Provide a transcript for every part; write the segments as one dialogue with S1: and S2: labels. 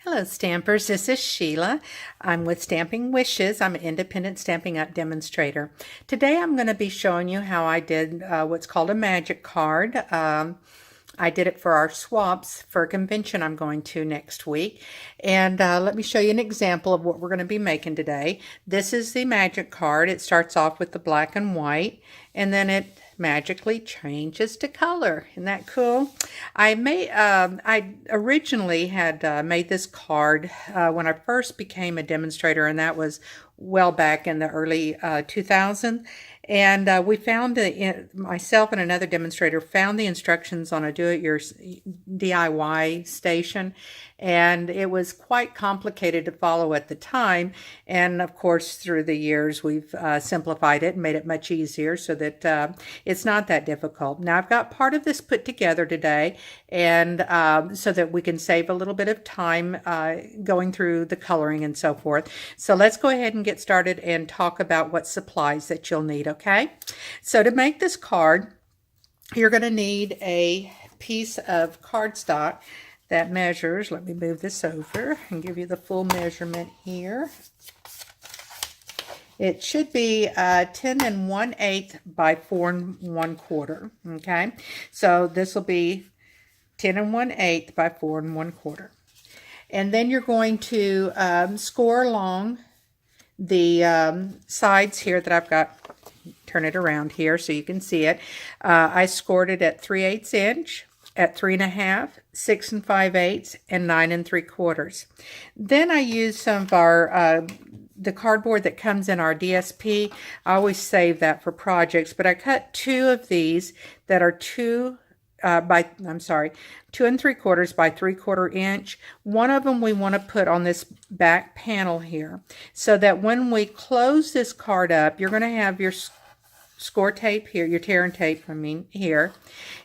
S1: Hello Stampers, this is Sheila. I'm with Stamping Wishes. I'm an independent Stampin' Up! Demonstrator. Today I'm going to be showing you how I did what's called a magic card. I did it for our swaps for a convention I'm going to next week. And let me show you an example of what we're going to be making today. This is the magic card. It starts off with the black and white, and then it magically changes to color. Isn't that cool? I originally had made this card when I first became a demonstrator, and that was well back in the early 2000s. And we found myself and another demonstrator found the instructions on a DIY station, and it was quite complicated to follow at the time. And of course, through the years, we've simplified it and made it much easier so that it's not that difficult. Now, I've got part of this put together today, and so that we can save a little bit of time going through the coloring and so forth. So let's go ahead and get started and talk about what supplies that you'll need. Okay, so to make this card, you're going to need a piece of cardstock that measures, let me move this over and give you the full measurement here. It should be 10 1/8 by 4 1/4. Okay, so this will be 10 1/8 by 4 1/4. And then you're going to score along the sides here that I've got. Turn it around here so you can see it. I scored it at 3/8 inch, at 3 1/2, 6 5/8, and 9 3/4. Then I used some of our the cardboard that comes in our DSP. I always save that for projects, but I cut two of these that are 2 3/4 by 3/4 inch. One of them we want to put on this back panel here, so that when we close this card up, you're going to have your score tape here, your tear and tape, here,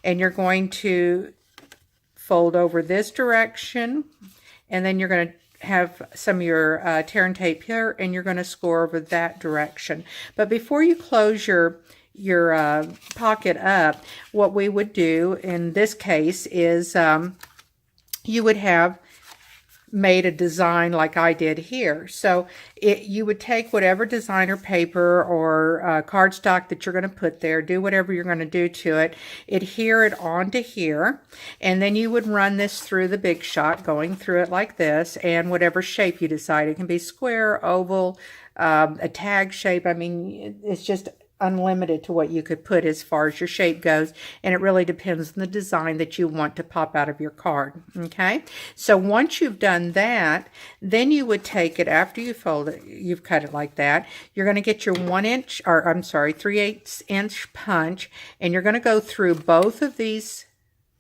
S1: and you're going to fold over this direction, and then you're going to have some of your tear and tape here, and you're going to score over that direction. But before you close your pocket up, what we would do in this case is you would have made a design like I did here. So you would take whatever designer paper or cardstock that you're going to put there, do whatever you're going to do to it, adhere it onto here, and then you would run this through the Big Shot, going through it like this, and whatever shape you decide. It can be square, oval, a tag shape. I mean, it's just unlimited to what you could put as far as your shape goes, and it really depends on the design that you want to pop out of your card. Okay, so once you've done that, then you would take it after you fold it, you've cut it like that, you're going to get your 3/8 inch punch, and you're going to go through both of these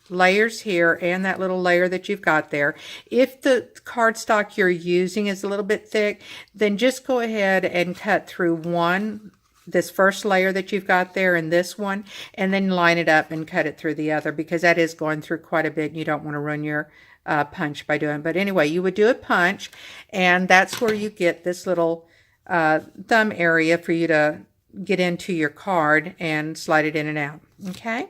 S1: layers here and that little layer that you've got there. If the cardstock you're using is a little bit thick, then just go ahead and cut through this first layer that you've got there and this one, and then line it up and cut it through the other, because that is going through quite a bit and you don't want to ruin your punch by doing it. But anyway, you would do a punch, and that's where you get this little thumb area for you to get into your card and slide it in and out. Okay,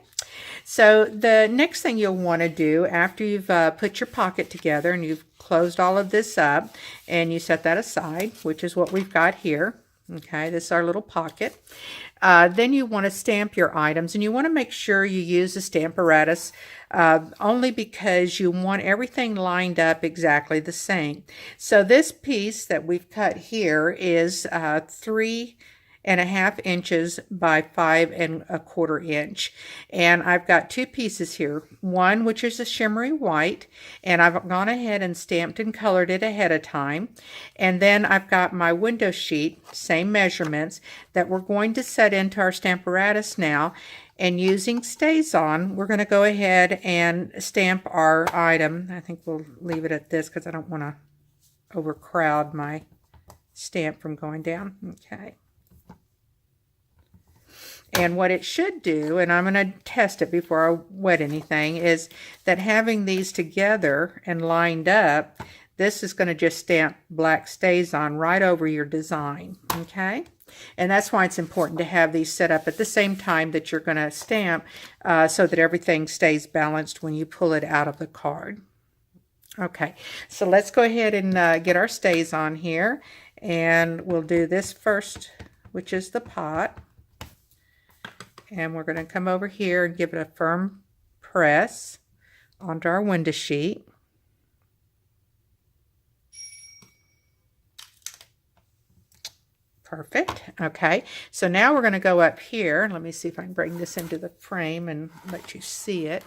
S1: so the next thing you'll want to do after you've put your pocket together and you've closed all of this up and you set that aside, which is what we've got here. Okay, this is our little pocket. Then you want to stamp your items, and you want to make sure you use the Stamparatus only because you want everything lined up exactly the same. So this piece that we've cut here is 3 1/2 inches by 5 1/4 inch, and I've got two pieces here, one which is a shimmery white, and I've gone ahead and stamped and colored it ahead of time, and then I've got my window sheet, same measurements, that we're going to set into our Stamparatus now. And using StazOn, we're going to go ahead and stamp our item. I think we'll leave it at this because I don't want to overcrowd my stamp from going down. Okay. And what it should do, and I'm going to test it before I wet anything, is that having these together and lined up, this is going to just stamp black StazOn right over your design. Okay? And that's why it's important to have these set up at the same time that you're going to stamp, so that everything stays balanced when you pull it out of the card. Okay, so let's go ahead and get our stays on here, and we'll do this first, which is the pot. And we're going to come over here and give it a firm press onto our window sheet. Perfect. Okay, so now we're going to go up here. Let me see if I can bring this into the frame and let you see it.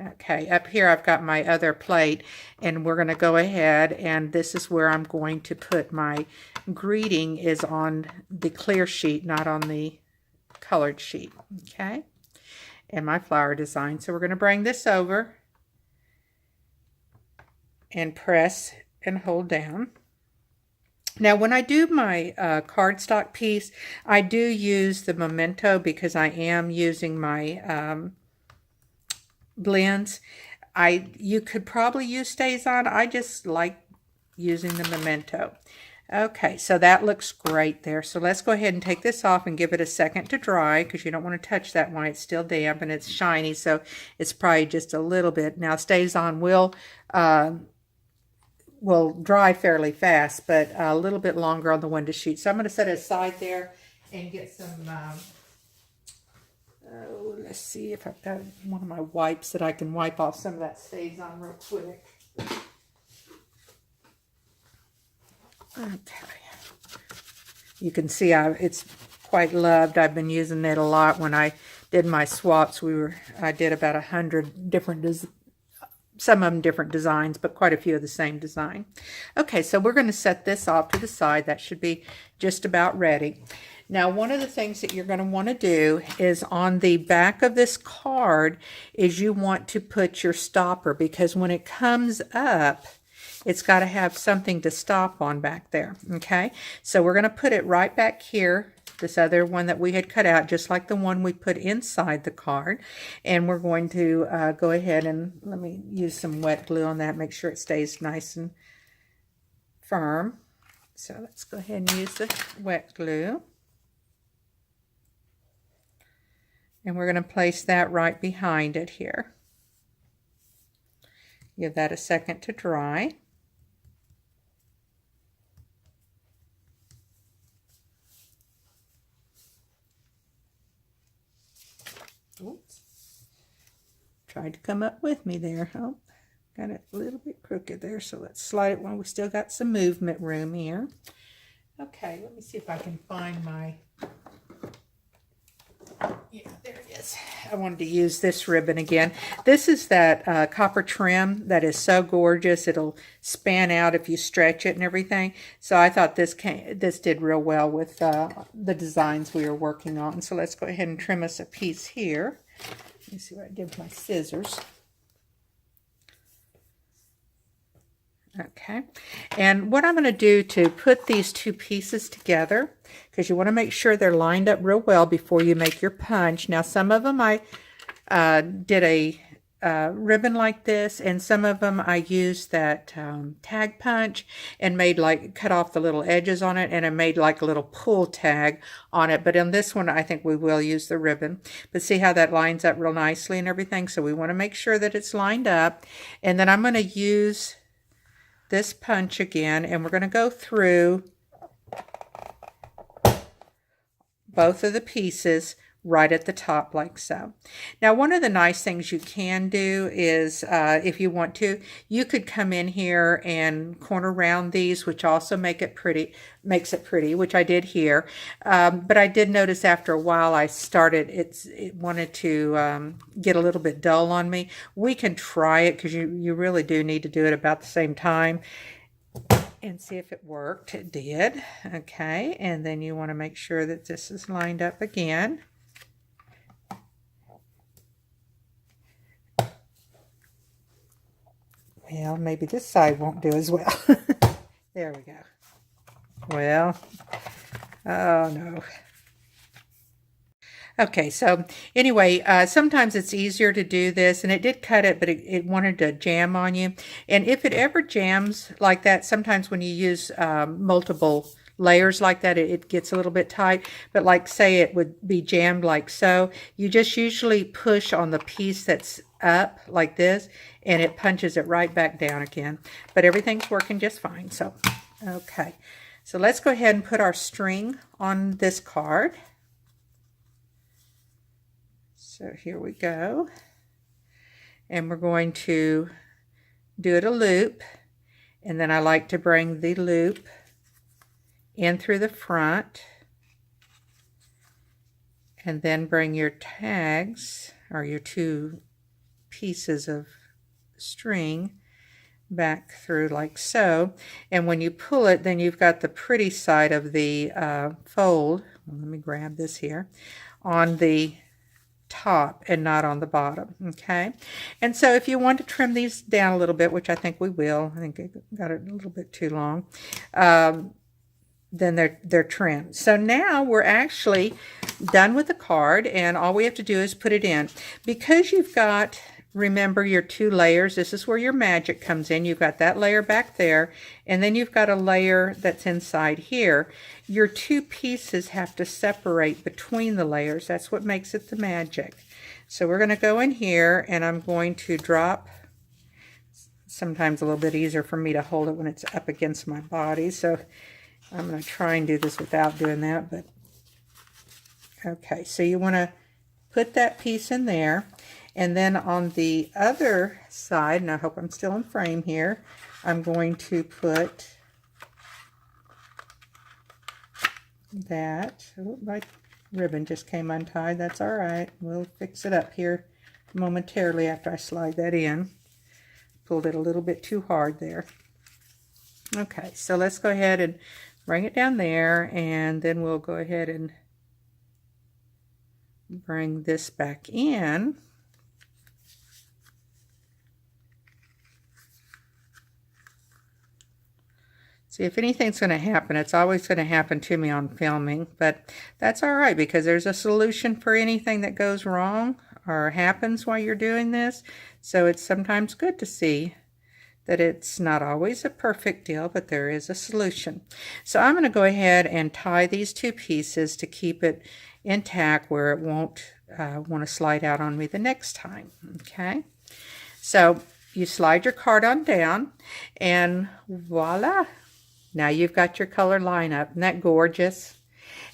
S1: Okay, up here I've got my other plate, and we're going to go ahead, and this is where I'm going to put my greeting, is on the clear sheet, not on the colored sheet. Okay, and my flower design. So we're going to bring this over and press and hold down. Now, when I do my cardstock piece, I do use the Memento because I am using my blends. You could probably use StazOn. I just like using the Memento. Okay, so that looks great there. So let's go ahead and take this off and give it a second to dry, because you don't want to touch that while it's still damp and it's shiny, so it's probably just a little bit. Now, StazOn will dry fairly fast, but a little bit longer on the window sheet. So I'm going to set it aside there and get some, let's see if I've got one of my wipes that I can wipe off some of that StazOn real quick. Okay. You can see it's quite loved. I've been using it a lot. When I did my swaps, I did about 100 different some of them different designs, but quite a few of the same design. Okay, so we're going to set this off to the side. That should be just about ready. Now, one of the things that you're going to want to do is on the back of this card is you want to put your stopper, because when it comes up, it's got to have something to stop on back there. Okay, so we're going to put it right back here, this other one that we had cut out, just like the one we put inside the card. And we're going to go ahead and let me use some wet glue on that, make sure it stays nice and firm. So let's go ahead and use the wet glue. And we're going to place that right behind it here. Give that a second to dry. Oops. Tried to come up with me there. Oh, got it a little bit crooked there, so let's slide it while we still got some movement room here. Okay, let me see if I can find my... Yeah, there it is. I wanted to use this ribbon again. This is that copper trim that is so gorgeous. It'll span out if you stretch it and everything. So I thought this did real well with the designs we were working on. So let's go ahead and trim us a piece here. Let me see what I did with my scissors. Okay, and what I'm going to do to put these two pieces together, because you want to make sure they're lined up real well before you make your punch. Now, some of them I did a ribbon like this, and some of them I used that tag punch and made cut off the little edges on it, and I made like a little pull tag on it. But on this one, I think we will use the ribbon. But see how that lines up real nicely and everything? So we want to make sure that it's lined up. And then I'm going to use this punch again, and we're going to go through both of the pieces right at the top like so. Now, one of the nice things you can do is if you want to, you could come in here and corner round these, which also makes it pretty, which I did here. But I did notice after a while it wanted to get a little bit dull on me. We can try it, because you really do need to do it about the same time and see if it worked. It did. Okay, and then you want to make sure that this is lined up again. Well, maybe this side won't do as well. There we go. Well, oh no. Okay, so anyway, sometimes it's easier to do this, and it did cut it, but it wanted to jam on you. And if it ever jams like that, sometimes when you use multiple layers like that, it gets a little bit tight. But like say it would be jammed like so, you just usually push on the piece that's up like this, and it punches it right back down again. But everything's working just fine. So, okay. So let's go ahead and put our string on this card. So here we go. And we're going to do it a loop. And then I like to bring the loop in through the front. And then bring your tags, or your two pieces of string, back through like so. And when you pull it, then you've got the pretty side of the fold. Let me grab this here, on the top and not on the bottom. Okay. And so if you want to trim these down a little bit, which I think we will, I think I got it a little bit too long, then they're trimmed. So now we're actually done with the card, and all we have to do is put it in. Because you've got, remember, your two layers, this is where your magic comes in. You've got that layer back there, and then you've got a layer that's inside here. Your two pieces have to separate between the layers. That's what makes it the magic. So we're going to go in here, and I'm going to drop, sometimes a little bit easier for me to hold it when it's up against my body. So I'm going to try and do this without doing that, but okay. So you want to put that piece in there, and then on the other side, and I hope I'm still in frame here, I'm going to put that. Oh, my ribbon just came untied. That's all right. We'll fix it up here momentarily after I slide that in. Pulled it a little bit too hard there. Okay, so let's go ahead and bring it down there, and then we'll go ahead and bring this back in. See, if anything's going to happen, it's always going to happen to me on filming, but that's all right, because there's a solution for anything that goes wrong or happens while you're doing this. So it's sometimes good to see that it's not always a perfect deal, but there is a solution. So I'm going to go ahead and tie these two pieces to keep it intact, where it won't want to slide out on me the next time. Okay, so you slide your card on down, and voila, now you've got your color lineup. Isn't that gorgeous?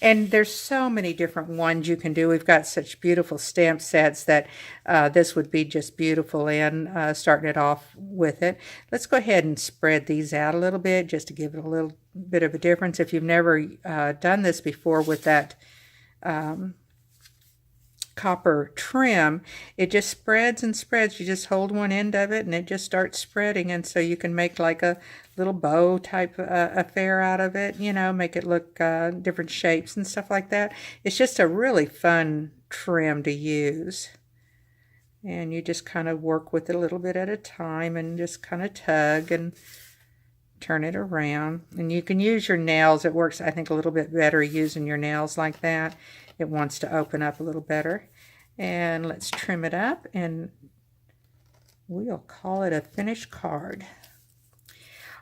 S1: And there's so many different ones you can do. We've got such beautiful stamp sets that this would be just beautiful in, starting it off with it. Let's go ahead and spread these out a little bit just to give it a little bit of a difference. If you've never done this before with that copper trim, it just spreads and spreads. You just hold one end of it and it just starts spreading, and so you can make like a little bow type affair out of it, you know, make it look different shapes and stuff like that. It's just a really fun trim to use, and you just kind of work with it a little bit at a time and just kind of tug and turn it around. And you can use your nails. It works, I think, a little bit better using your nails like that. It wants to open up a little better. And let's trim it up, and we'll call it a finished card.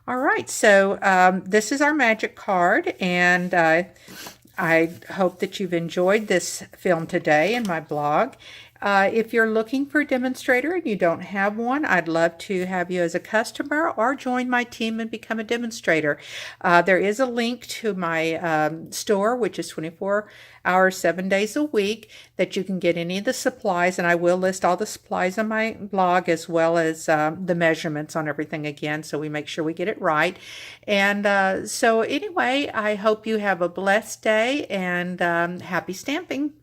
S1: All right, so this is our magic card, and I hope that you've enjoyed this film today in my blog. If you're looking for a demonstrator and you don't have one, I'd love to have you as a customer or join my team and become a demonstrator. There is a link to my store, which is 24 hours, 7 days a week, that you can get any of the supplies, and I will list all the supplies on my blog, as well as the measurements on everything again, so we make sure we get it right. And so anyway, I hope you have a blessed day, and happy stamping.